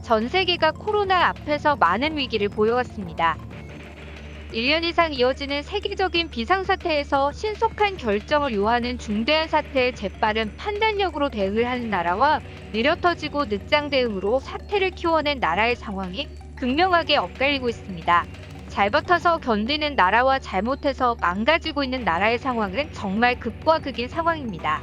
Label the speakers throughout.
Speaker 1: 전 세계가 코로나 앞에서 많은 위기를 보여왔습니다. 1년 이상 이어지는 세계적인 비상사태에서 신속한 결정을 요하는 중대한 사태에 재빠른 판단력으로 대응을 하는 나라와 느려 터지고 늦장 대응으로 사태를 키워낸 나라의 상황이 극명하게 엇갈리고 있습니다. 잘 버텨서 견디는 나라와 잘못해서 망가지고 있는 나라의 상황은 정말 극과 극인 상황입니다.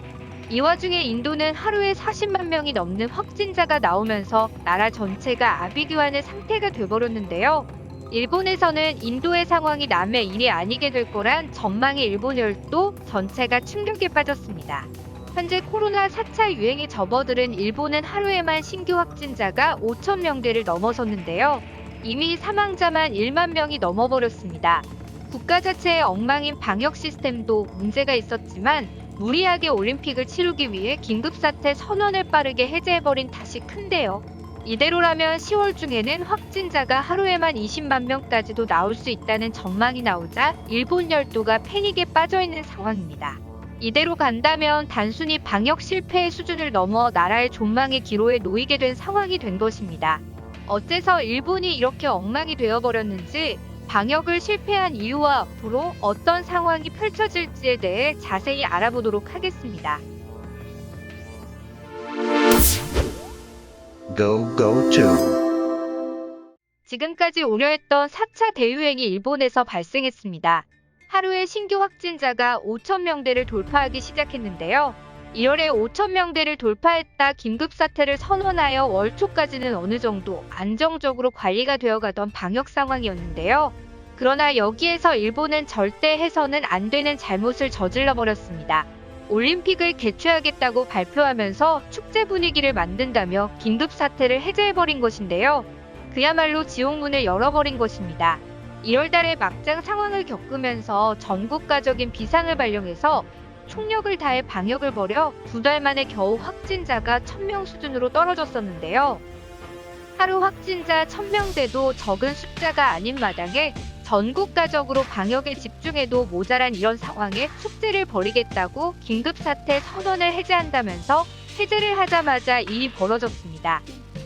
Speaker 1: 이 와중에 인도는 하루에 40만 명이 넘는 확진자가 나오면서 나라 전체가 아비규환의 상태가 돼버렸는데요. 일본에서는 인도의 상황이 남의 일이 아니게 될 거란 전망의 일본 열도 전체가 충격에 빠졌습니다. 현재 코로나 4차 유행에 접어들은 일본은 하루에만 신규 확진자가 5천 명대를 넘어섰는데요. 이미 사망자만 1만 명이 넘어버렸습니다. 국가 자체의 엉망인 방역 시스템도 문제가 있었지만 무리하게 올림픽을 치르기 위해 긴급사태 선언을 빠르게 해제해버린 탓이 큰데요. 이대로라면 10월 중에는 확진자가 하루에만 20만 명까지도 나올 수 있다는 전망이 나오자 일본 열도가 패닉에 빠져있는 상황입니다. 이대로 간다면 단순히 방역 실패의 수준을 넘어 나라의 존망의 기로에 놓이게 된 상황이 된 것입니다. 어째서 일본이 이렇게 엉망이 되어버렸는지, 방역을 실패한 이유와 앞으로 어떤 상황이 펼쳐질지에 대해 자세히 알아보도록 하겠습니다. 지금까지 우려했던 4차 대유행이 일본에서 발생했습니다. 하루에 신규 확진자가 5천 명대를 돌파하기 시작했는데요. 1월에 5천 명대를 돌파했다 긴급사태를 선언하여 월 초까지는 어느 정도 안정적으로 관리가 되어가던 방역 상황이었는데요. 그러나 여기에서 일본은 절대 해서는 안 되는 잘못을 저질러버렸습니다. 올림픽을 개최하겠다고 발표하면서 축제 분위기를 만든다며 긴급사태를 해제해버린 것인데요. 그야말로 지옥문을 열어버린 것입니다. 1월달에 막장 상황을 겪으면서 전국가적인 비상을 발령해서 총력을 다해 방역을 벌여 2달 만에 겨우 확진자가 1000명 수준으로 떨어졌었는데요. 하루 확진자 1000명대도 적은 숫자가 아닌 마당에 전국가적으로 방역에 집중해도 모자란 이런 상황에 축제를 벌이겠다고 긴급사태 선언을 해제한다면서 해제를 하자마자 일이 벌어졌습니다.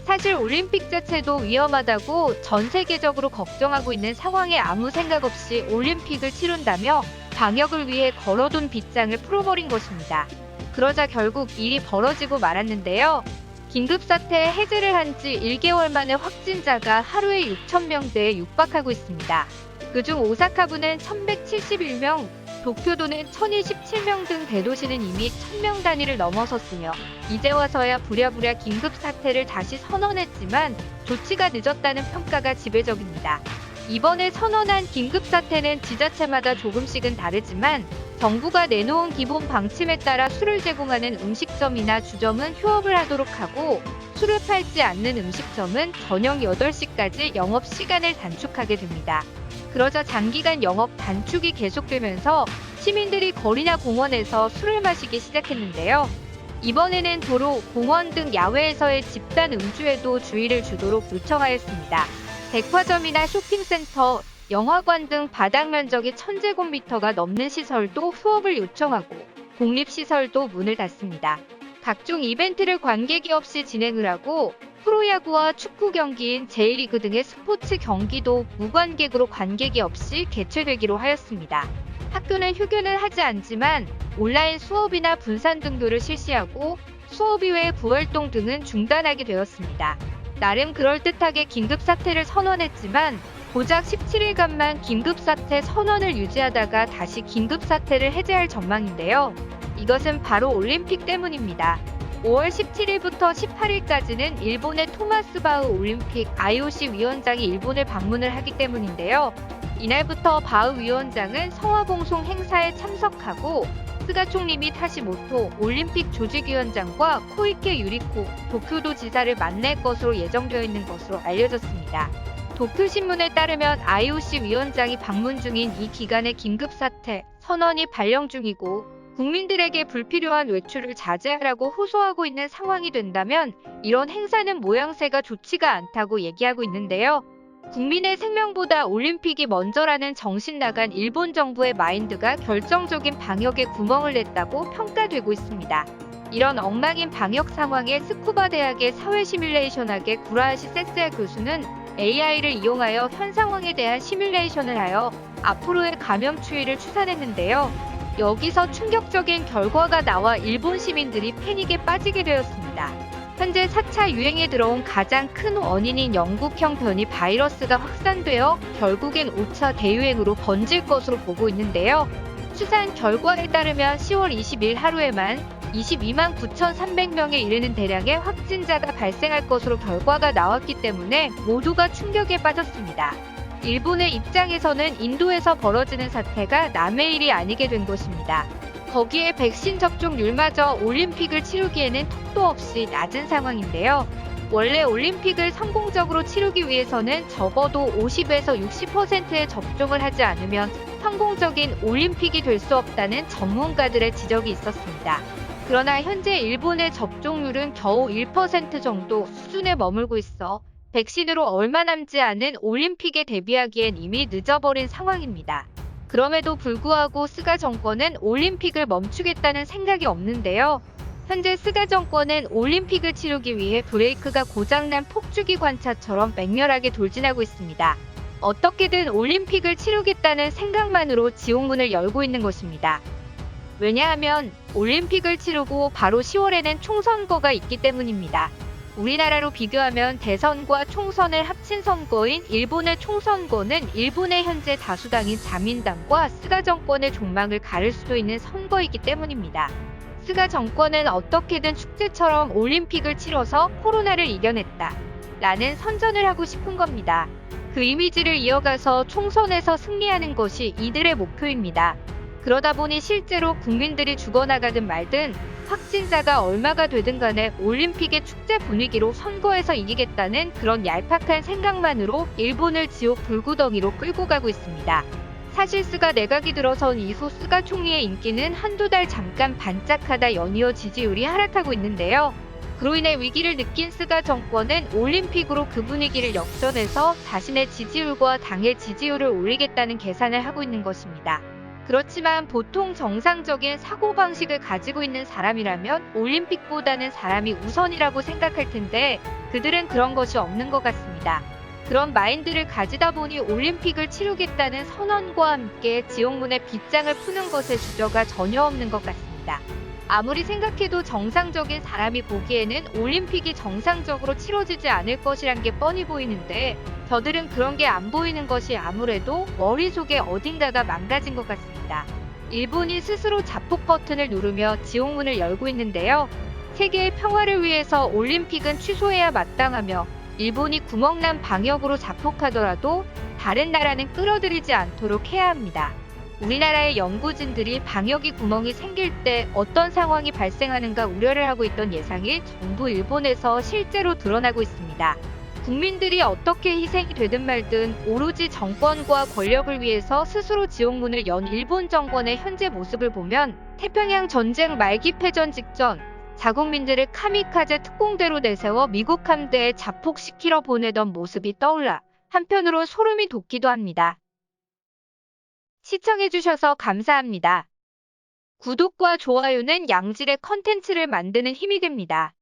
Speaker 1: 사실 올림픽 자체도 위험하다고 전 세계적으로 걱정하고 있는 상황에 아무 생각 없이 올림픽을 치른다며 방역을 위해 걸어둔 빗장을 풀어버린 것입니다. 그러자 결국 일이 벌어지고 말았는데요. 긴급사태 해제를 한 지 1개월 만에 확진자가 하루에 6,000명대에 육박하고 있습니다. 그중 오사카부는 1,171명, 도쿄도는 1,027명 등 대도시는 이미 1,000명 단위를 넘어섰으며 이제 와서야 부랴부랴 긴급사태를 다시 선언했지만 조치가 늦었다는 평가가 지배적입니다. 이번에 선언한 긴급사태는 지자체마다 조금씩은 다르지만 정부가 내놓은 기본 방침에 따라 술을 제공하는 음식점이나 주점은 휴업을 하도록 하고 술을 팔지 않는 음식점은 저녁 8시까지 영업시간을 단축하게 됩니다. 그러자 장기간 영업 단축이 계속되면서 시민들이 거리나 공원에서 술을 마시기 시작했는데요. 이번에는 도로, 공원 등 야외에서의 집단 음주에도 주의를 주도록 요청하였습니다. 백화점이나 쇼핑센터, 영화관 등 바닥 면적이 1000제곱미터가 넘는 시설도 휴업을 요청하고 공립시설도 문을 닫습니다. 각종 이벤트를 관객이 없이 진행을 하고 프로야구와 축구 경기인 J리그 등의 스포츠 경기도 무관객으로 관객이 없이 개최되기로 하였습니다. 학교는 휴교는 하지 않지만 온라인 수업이나 분산 등교를 실시하고 수업 이외의 부활동 등은 중단하게 되었습니다. 나름 그럴듯하게 긴급사태를 선언했지만 고작 17일간만 긴급사태 선언을 유지하다가 다시 긴급사태를 해제할 전망인데요. 이것은 바로 올림픽 때문입니다. 5월 17일부터 18일까지는 일본의 토마스 바흐 올림픽 IOC 위원장이 일본을 방문을 하기 때문인데요. 이날부터 바흐 위원장은 성화봉송 행사에 참석하고 스가 총리 및 하시모토 올림픽 조직위원장과 코이케 유리코 도쿄도 지사를 만날 것으로 예정되어 있는 것으로 알려졌습니다. 도쿄신문에 따르면 IOC 위원장이 방문 중인 이 기간에 긴급사태 선언이 발령 중이고 국민들에게 불필요한 외출을 자제하라고 호소하고 있는 상황이 된다면 이런 행사는 모양새가 좋지가 않다고 얘기하고 있는데요. 국민의 생명보다 올림픽이 먼저라는 정신 나간 일본 정부의 마인드가 결정적인 방역에 구멍을 냈다고 평가되고 있습니다. 이런 엉망인 방역 상황에 스쿠바 대학의 사회 시뮬레이션학의 구라하시 세스야 교수는 AI를 이용하여 현 상황에 대한 시뮬레이션을 하여 앞으로의 감염 추이를 추산했는데요. 여기서 충격적인 결과가 나와 일본 시민들이 패닉에 빠지게 되었습니다. 현재 4차 유행에 들어온 가장 큰 원인인 영국형 변이 바이러스가 확산되어 결국엔 5차 대유행으로 번질 것으로 보고 있는데요. 추산 결과에 따르면 10월 20일 하루에만 22만 9,300명에 이르는 대량의 확진자가 발생할 것으로 결과가 나왔기 때문에 모두가 충격에 빠졌습니다. 일본의 입장에서는 인도에서 벌어지는 사태가 남의 일이 아니게 된 것입니다. 거기에 백신 접종률마저 올림픽을 치르기에는 턱도 없이 낮은 상황인데요. 원래 올림픽을 성공적으로 치르기 위해서는 적어도 50에서 60%의 접종을 하지 않으면 성공적인 올림픽이 될 수 없다는 전문가들의 지적이 있었습니다. 그러나 현재 일본의 접종률은 겨우 1% 정도 수준에 머물고 있어 백신으로 얼마 남지 않은 올림픽에 대비하기엔 이미 늦어버린 상황입니다. 그럼에도 불구하고 스가 정권은 올림픽을 멈추겠다는 생각이 없는데요. 현재 스가 정권은 올림픽을 치르기 위해 브레이크가 고장난 폭주기 관차처럼 맹렬하게 돌진하고 있습니다. 어떻게든 올림픽을 치르겠다는 생각만으로 지옥문을 열고 있는 것입니다. 왜냐하면 올림픽을 치르고 바로 10월에는 총선거가 있기 때문입니다. 우리나라로 비교하면 대선과 총선을 합친 선거인 일본의 총선거는 일본의 현재 다수당인 자민당과 스가 정권의 종망을 가를 수도 있는 선거이기 때문입니다. 스가 정권은 어떻게든 축제처럼 올림픽을 치러서 코로나를 이겨냈다 라는 선전을 하고 싶은 겁니다. 그 이미지를 이어가서 총선에서 승리하는 것이 이들의 목표입니다. 그러다 보니 실제로 국민들이 죽어나가든 말든 확진자가 얼마가 되든 간에 올림픽의 축제 분위기로 선거에서 이기겠다는 그런 얄팍한 생각만으로 일본을 지옥 불구덩이로 끌고 가고 있습니다. 사실 스가 내각이 들어선 이후 스가 총리의 인기는 한두 달 잠깐 반짝하다 연이어 지지율이 하락하고 있는데요. 그로 인해 위기를 느낀 스가 정권은 올림픽으로 그 분위기를 역전해서 자신의 지지율과 당의 지지율을 올리겠다는 계산을 하고 있는 것입니다. 그렇지만 보통 정상적인 사고방식을 가지고 있는 사람이라면 올림픽보다는 사람이 우선이라고 생각할 텐데 그들은 그런 것이 없는 것 같습니다. 그런 마인드를 가지다 보니 올림픽을 치르겠다는 선언과 함께 지옥문의 빗장을 푸는 것에 주저가 전혀 없는 것 같습니다. 아무리 생각해도 정상적인 사람이 보기에는 올림픽이 정상적으로 치러지지 않을 것이란 게 뻔히 보이는데 저들은 그런 게 안 보이는 것이 아무래도 머릿속에 어딘가가 망가진 것 같습니다. 일본이 스스로 자폭 버튼을 누르며 지옥문을 열고 있는데요. 세계의 평화를 위해서 올림픽은 취소해야 마땅하며 일본이 구멍난 방역으로 자폭하더라도 다른 나라는 끌어들이지 않도록 해야 합니다. 우리나라의 연구진들이 방역이 구멍이 생길 때 어떤 상황이 발생하는가 우려를 하고 있던 예상이 전부 일본에서 실제로 드러나고 있습니다. 국민들이 어떻게 희생이 되든 말든 오로지 정권과 권력을 위해서 스스로 지옥문을 연 일본 정권의 현재 모습을 보면 태평양 전쟁 말기 패전 직전 자국민들을 카미카제 특공대로 내세워 미국 함대에 자폭시키러 보내던 모습이 떠올라 한편으론 소름이 돋기도 합니다. 시청해주셔서 감사합니다. 구독과 좋아요는 양질의 컨텐츠를 만드는 힘이 됩니다.